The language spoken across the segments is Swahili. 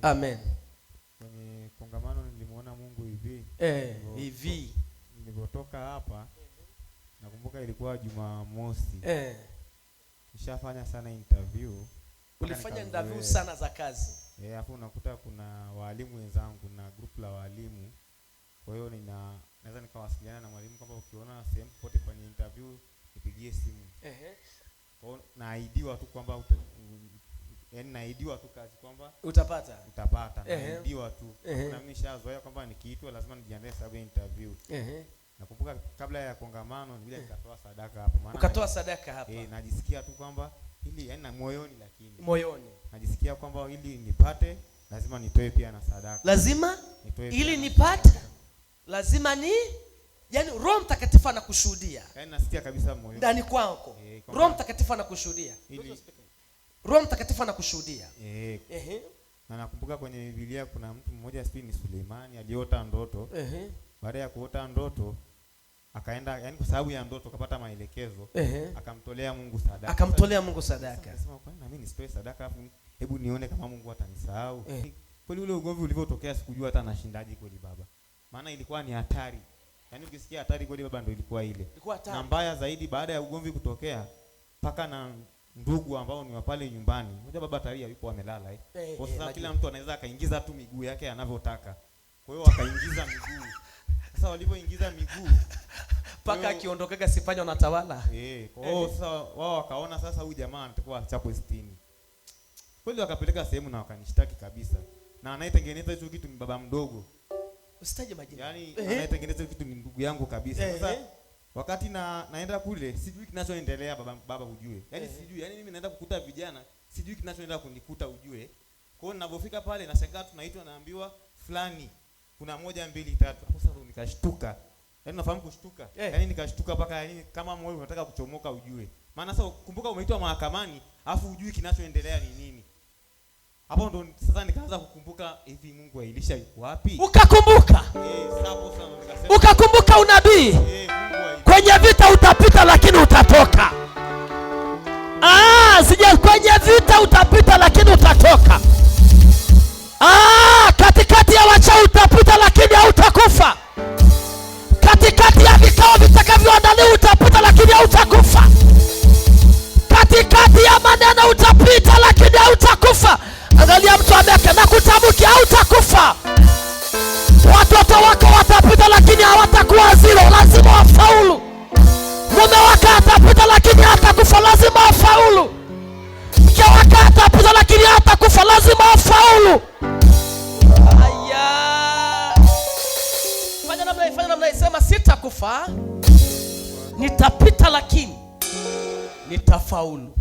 Amen. Kwenye kongamano nilimuona Mungu hivi. Hivi. Nilipotoka hapa nakumbuka ilikuwa Jumamosi. Nishafanya sana interview. Ulifanya interview sana za kazi. Hapo unakuta kuna walimu wenzangu na group la walimu. Kwa hiyo naweza nikawasiliana na mwalimu kwamba ukiona sehemu pote kwenye interview nipigie simu. Kwa hiyo naidiwa tu kwamba yaani naidiwa tu kazi kwamba utapata. Naidiwa tu. Na mimi nishazoea kwamba nikiitwa lazima nijiandae sababu ya interview. Nakumbuka kabla ya kongamano nilikuwa nikatoa sadaka hapo. Maana ukatoa sadaka hapa. Najisikia tu kwamba ili yaani na moyoni, lakini moyoni najisikia kwamba ili nipate lazima nitoe pia na sadaka. Lazima ili nipate lazima yaani Roho Mtakatifu anakushuhudia. Yaani nasikia kabisa moyoni ndani kwako. Roho Mtakatifu anakushuhudia. Roho Mtakatifu anakushuhudia. Na nakumbuka kwenye Biblia kuna mtu mmoja ni Suleimani aliota ndoto. Baada ya kuota ndoto akaenda, yani kwa sababu ya ndoto akapata maelekezo, akamtolea Mungu sadaka. Akasema kwa nini mimi nisitoe sadaka hapo, hebu nione kama Mungu atanisahau. Kweli ule ugomvi ulivyotokea sikujua hata nashindaje kweli baba. Maana ilikuwa ni hatari. Yaani ukisikia hatari kweli baba ndio ilikuwa ile. Na mbaya zaidi baada ya ugomvi kutokea paka na ndugu ambao ni wa pale nyumbani. Mmoja baba tayari yupo amelala Kwa sasa kila mtu anaweza akaingiza tu miguu yake anavyotaka. Kwa hiyo akaingiza miguu. Sasa walipoingiza miguu paka akiondokeka sifanya wanatawala. Kwa hiyo sasa wao wakaona sasa huyu jamaa atakuwa chapo 60. Kweli wakapeleka sehemu na wakanishtaki kabisa. Na anayetengeneza hizo kitu ni baba mdogo. Usitaje majina. Yaani anayetengeneza kitu ni ndugu yangu kabisa. Sasa wakati naenda kule sijui kinachoendelea baba ujue. Yaani sijui, yaani mimi naenda kukuta vijana, sijui kinachoendelea kunikuta ujue. Kwa hiyo ninapofika pale nashangaa tunaitwa naambiwa fulani kuna 1 2 3. Hapo sasa nikashtuka. Yaani nafahamu kushtuka. Yaani nikashtuka paka yaani kama moyo unataka kuchomoka ujue. Maana sasa kumbuka umeitwa mahakamani afu ujui kinachoendelea ni nini. Hapo ndo sasa nikaanza kukumbuka hivi Mungu wa Elisha yuko wapi? Ukakumbuka? Sapo sana nikasema. Ukakumbuka unabii? Kwenye vita utapita lakini utatoka. Kwenye vita utapita lakini utatoka. Katikati ya wachawi utapita lakini hautakufa. Katikati ya vikao vitakavyoandaliwa utapita lakini hautakufa. Katikati ya maneno utapita lakini hautakufa. Angalia mtu ameke na kutamkia hautakufa. Watoto wako watapita lakini hawatakuwa zero, lazima wafaulu. Mume wako atapita lakini hatakufa, lazima wafaulu. Mke wako atapita lakini hatakufa, lazima wafaulu. Fanya namna isema sitakufa, nitapita lakini nitafaulu.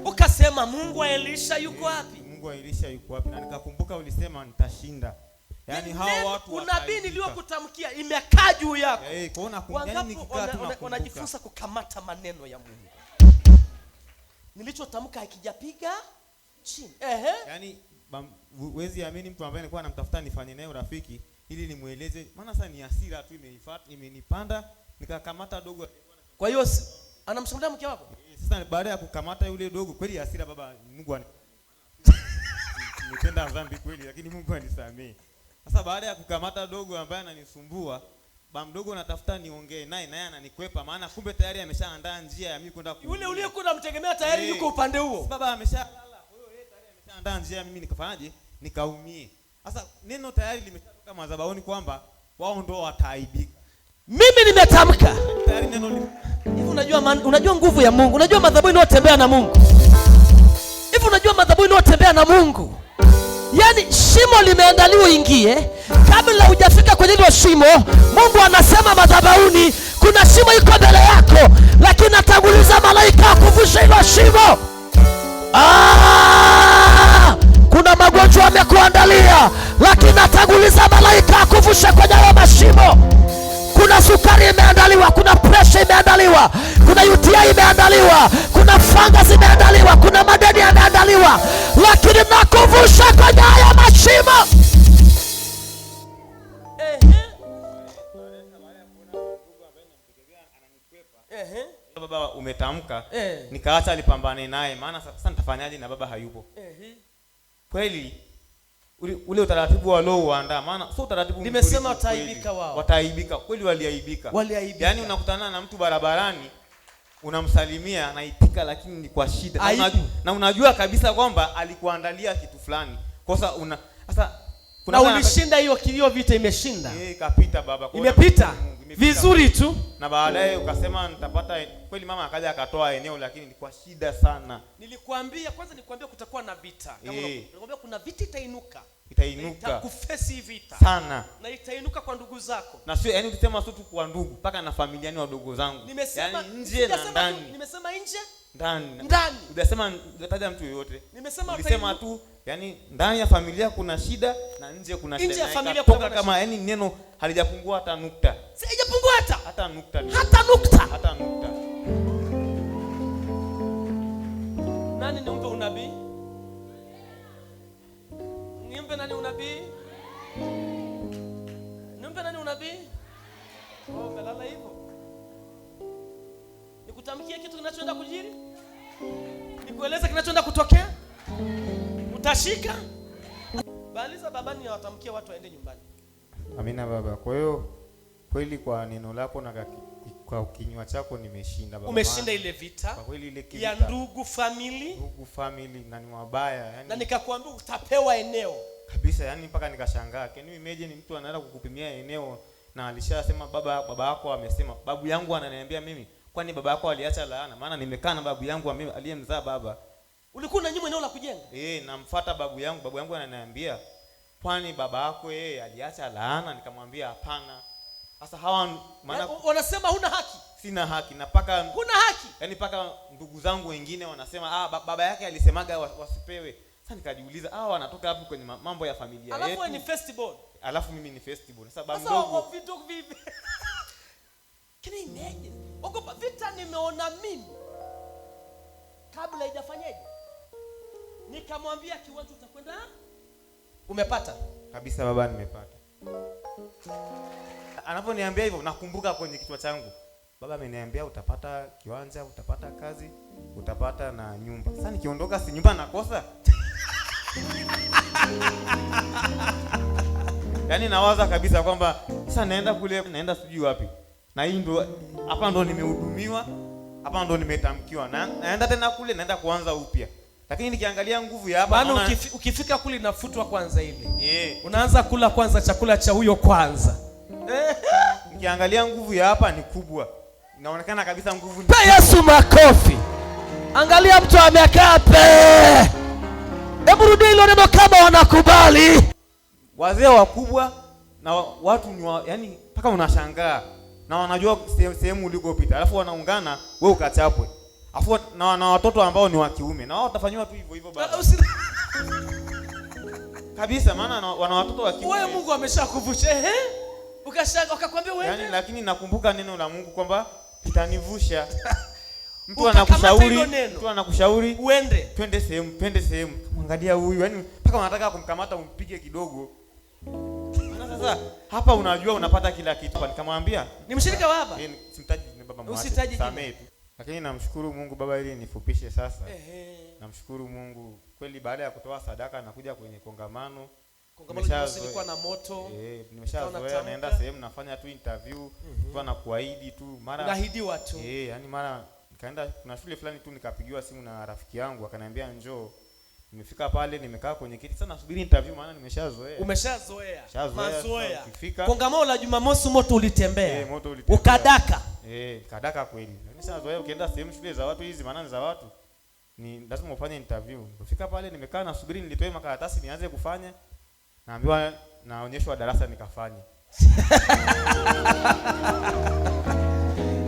Ukasema Mungu wa Elisha yuko wapi? Mungu wa Elisha yuko wapi? Na nikakumbuka ulisema nitashinda. Yaani hao watu unabii niliyokutamkia imekaa juu yako. Wanajifunza kukamata maneno ya Mungu. Nilichotamka hakijapiga chini. Yaani wezi amini mtu ambaye nilikuwa namtafuta nifanye naye urafiki ili nimueleze, maana sasa ni hasira tu imenipanda nikakamata dogo. Kwa hiyo anamsomea mke wako? Sasa baada ya kukamata yule dogo kweli hasira baba Mungu nipenda dhambi kweli lakini Mungu anisamee. Sasa baada ya kukamata dogo ambaye ananisumbua, baba mdogo natafuta niongee naye ananikwepa, maana kumbe tayari ameshaandaa njia ya mimi kwenda yule uliyekuwa unamtegemea tayari yuko upande huo. Baba ameshalala. Kwa hiyo yeye tayari ameshaandaa njia mimi nikafanyaje? Nikaumie. Sasa neno tayari limeshatoka madhabahuni kwamba wao ndio wataaibika. Mimi nimetamka. Tayari neno hivi unajua nguvu ya Mungu. Unajua madhabahu inayotembea na Mungu. Hivi unajua madhabahu inayotembea na Mungu. Yaani shimo limeandaliwa uingie, kabla hujafika kwenye hilo shimo, Mungu anasema madhabahuni kuna shimo iko mbele yako, lakini atanguliza malaika akuvushe hilo shimo. Kuna magonjwa amekuandalia, lakini atanguliza malaika akuvushe kwenye hayo mashimo. Kuna sukari imeandaliwa, kuna pressure imeandaliwa, kuna UTI imeandaliwa, kuna fungus imeandaliwa, kuna madeni yameandaliwa, lakini nakuvusha kwenye haya mashimo. Baba umetamka, nikaacha nipambane naye, maana sasa nitafanyaje na baba hayupo. Kweli ule utaratibu uandaa, maana sio utaratibu mzuri. Nimesema wataaibika wao. Wataaibika. Kweli waliaibika. Yaani unakutana na mtu barabarani, unamsalimia anaitika, lakini ni kwa shida. Na unajua kabisa kwamba alikuandalia kitu fulani. Kosa sasa na ulishinda hiyo vita, imeshinda. Kapita baba. Imepita vizuri tu. Na baadaye ukasema nitapata. Kweli mama akaja akatoa eneo, lakini ni kwa shida sana. Nilikwambia kutakuwa na vita. Nilikwambia kuna vita itainuka. Itakufesi vita sana. Na itainuka kwa ndugu zako. Na sio ukisema sio tu kwa ndugu, mpaka na familia ni wadogo zangu. Yaani nje na ndani. Nimesema nje? Ndani. Unasema unataja mtu yoyote. Ulisema tu ndani ya familia kuna shida na nje kuna shida. Nje ya familia kuna kama neno halijapungua hata nukta. Haijapungua hata nukta. Hata nukta. Nani nimpe unabii? Nimpe nani unabii? Umelala hivyo. Nikutamkie kitu kinachoenda kujiri? Nikueleza kinachoenda kutokea? Utashika? Baliza babani na watamkia watu waende nyumbani. Amina baba. Kwa hiyo kweli kwa neno lako na kwa kinywa chako nimeshinda baba. Umeshinda ile vita. Kwa kweli ile ya ndugu family na ni wabaya na nikakwambia utapewa eneo. Kabisa, mpaka nikashangaa. Can you imagine mtu anaenda kukupimia eneo na alishasema baba yako amesema. Babu yangu ananiambia mimi, kwani baba yako aliacha laana? Maana nimekaa na babu yangu aliyemzaa baba. Ulikuwa na nyuma eneo la kujenga? Namfuata babu yangu ananiambia, kwani baba yako aliacha laana? Nikamwambia hapana. Sasa hawa wanasema huna haki. Sina haki, na paka huna haki. Paka ndugu zangu wengine wanasema baba yake alisemaga wasipewe. Sasa nikajiuliza wanatoka hapo kwenye mambo ya familia yetu. Alafu ni festival. Alafu mimi ni festival. Sasa baba mdogo vitu vipi? Can you imagine? Ogopa vita nimeona mimi. Kabla haijafanyaje? Nikamwambia kiwanja utakwenda? Umepata? Kabisa baba, nimepata. Anaponiambia hivyo nakumbuka kwenye kichwa changu. Baba ameniambia utapata kiwanja, utapata kazi, utapata na nyumba. Sasa nikiondoka si nyumba nakosa? Nawaza kabisa kwamba sasa naenda kule, naenda sijui wapi. Na hii hapa ndo nimehudumiwa, hapa ndo nimetamkiwa. Naenda tena kule, naenda kuanza upya. Lakini nikiangalia nguvu ya hapa, maana ukifika kule inafutwa kwanza ile. Unaanza kula kwanza chakula cha huyo kwanza. Nikiangalia nguvu ya hapa ni kubwa. Inaonekana kabisa nguvu ni. Yesu makofi. Angalia mtu amekaa pe. Hebu rudi hilo neno kama wanakubali. Wazee wakubwa na watu ni mpaka unashangaa. Na wanajua sehemu ulikopita. Alafu wanaungana wewe ukachapwe. Alafu na watoto ambao ni wa kiume. Na wao watafanywa tu hivyo baba. Kabisa, maana wana watoto wa kiume. Wewe Mungu ameshakuvusha. Ukashaka ukakwambia wewe. Lakini nakumbuka neno la Mungu kwamba kitanivusha. Mtu anakushauri uende. Twende sehemu. Angalia huyu, mpaka unataka kumkamata umpige kidogo. Sasa hapa unajua unapata kila kitu. Nikamwambia ni mshirika wa hapa. Simtaji ni baba mmoja. Usitaji samee tu. Lakini namshukuru Mungu baba, ili nifupishe sasa. Namshukuru Mungu kweli, baada ya kutoa sadaka na kuja kwenye kongamano ilikuwa na moto. Nimeshazoea, naenda sehemu nafanya tu interview, tu na kuahidi tu, mara naahidiwa tu. Mara nikaenda kuna shule fulani tu, nikapigiwa simu na rafiki yangu akaniambia njoo. Nimefika pale, nimekaa kwenye kiti sana nasubiri interview, maana nimeshazoea. Umeshazoea. Mazoea. Kongamano la Jumamosi moto ulitembea. Ukadaka. Kadaka kweli. Nimeshazoea, ukienda sehemu shule za watu hizi, maana ni za watu, ni lazima ufanye interview. Nilifika pale, nimekaa nasubiri nilipewe makaratasi nianze kufanya. Naambiwa naonyeshwa darasa nikafanya.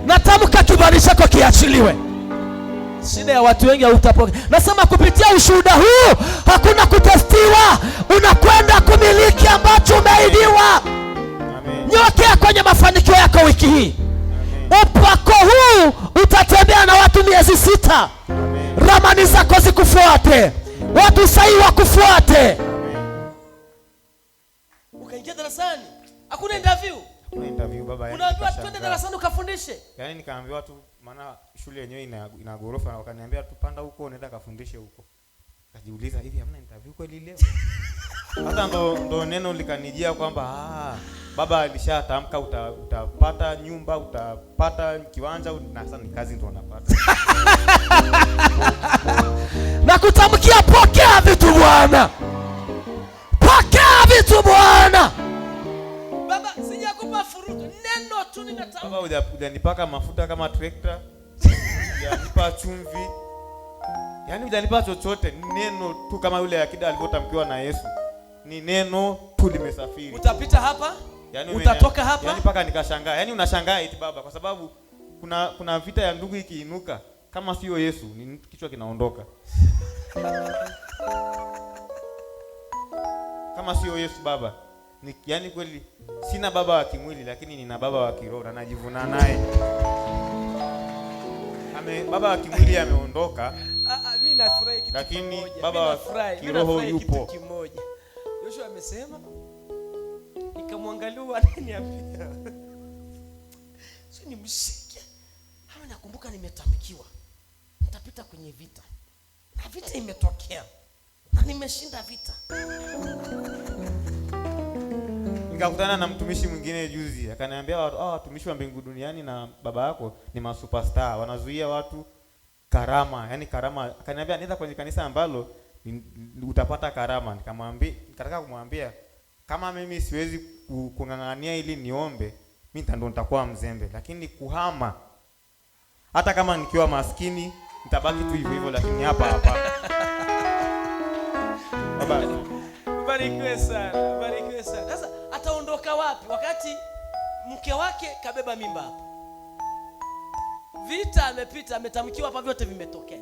Natamka kibali chako kiachiliwe. Shida ya watu wengi hautapokea. Nasema kupitia ushuhuda huu hakuna kutestiwa, unakwenda kumiliki ambacho umeidiwa. Amen. Nyokea kwenye mafanikio yako wiki hii. Upako huu utatembea na watu miezi 6. Amen. Ramani zako zikufuate. Watu sahihi wakufuate. Ukaingia darasani. Hakuna interview. Hakuna interview baba. Unaambiwa twende darasani ukafundishe. Nikaambiwa tu maana shule yenyewe ina ghorofa, wakaniambia tupanda huko nenda kafundishe huko. Kajiuliza hivi hamna interview kweli leo? Hata ndo neno likanijia kwamba baba alishatamka utapata nyumba, utapata kiwanja, na sasa ni kazi ndo unapata. Na kutamkia pokea vitu Bwana. Pokea vitu Bwana. Baba sijakupa furuto, neno tu nimetamka. Baba hujanipaka mafuta kama trekta. Hujanipa chumvi. Yaani hujanipa chochote, neno tu kama yule akida alivyotamkiwa na Yesu. Ni neno tu limesafiri. Utapita hapa? Yani utatoka hapa? Yaani paka nikashangaa. Yaani unashangaa eti baba kwa sababu kuna vita ya ndugu ikiinuka kama sio Yesu ni kichwa kinaondoka. Kama sio Yesu baba. Yaani kweli sina baba wa kimwili lakini nina baba wa kiroho na najivuna naye. Baba wa kimwili ameondoka. Mimi nafurahi kitu lakini kimoja. Baba wa kiroho yupo. Kitu kimoja. Yoshua amesema nikamwangalia ananiambia sio nimshike. Hawa nakumbuka nimetamkiwa. Nitapita kwenye vita. Na vita imetokea. Na nimeshinda vita. Nikakutana na mtumishi mwingine juzi, akaniambia watumishi wa mbingu duniani na baba yako ni masuperstar, wanazuia watu karama, yani karama. Akaniambia nenda kwenye kanisa ambalo utapata karama. Nikataka kumwambia kama mimi siwezi kung'ang'ania ili niombe, mimi ndo nitakuwa mzembe, lakini kuhama hata kama nikiwa maskini nitabaki tu hivyo hivyo, lakini hapa baba barikiwe sana, barikiwe sana. Sasa ataondoka wapi wakati mke wake kabeba mimba hapa? Vita amepita, ametamkiwa hapa, vyote vimetokea.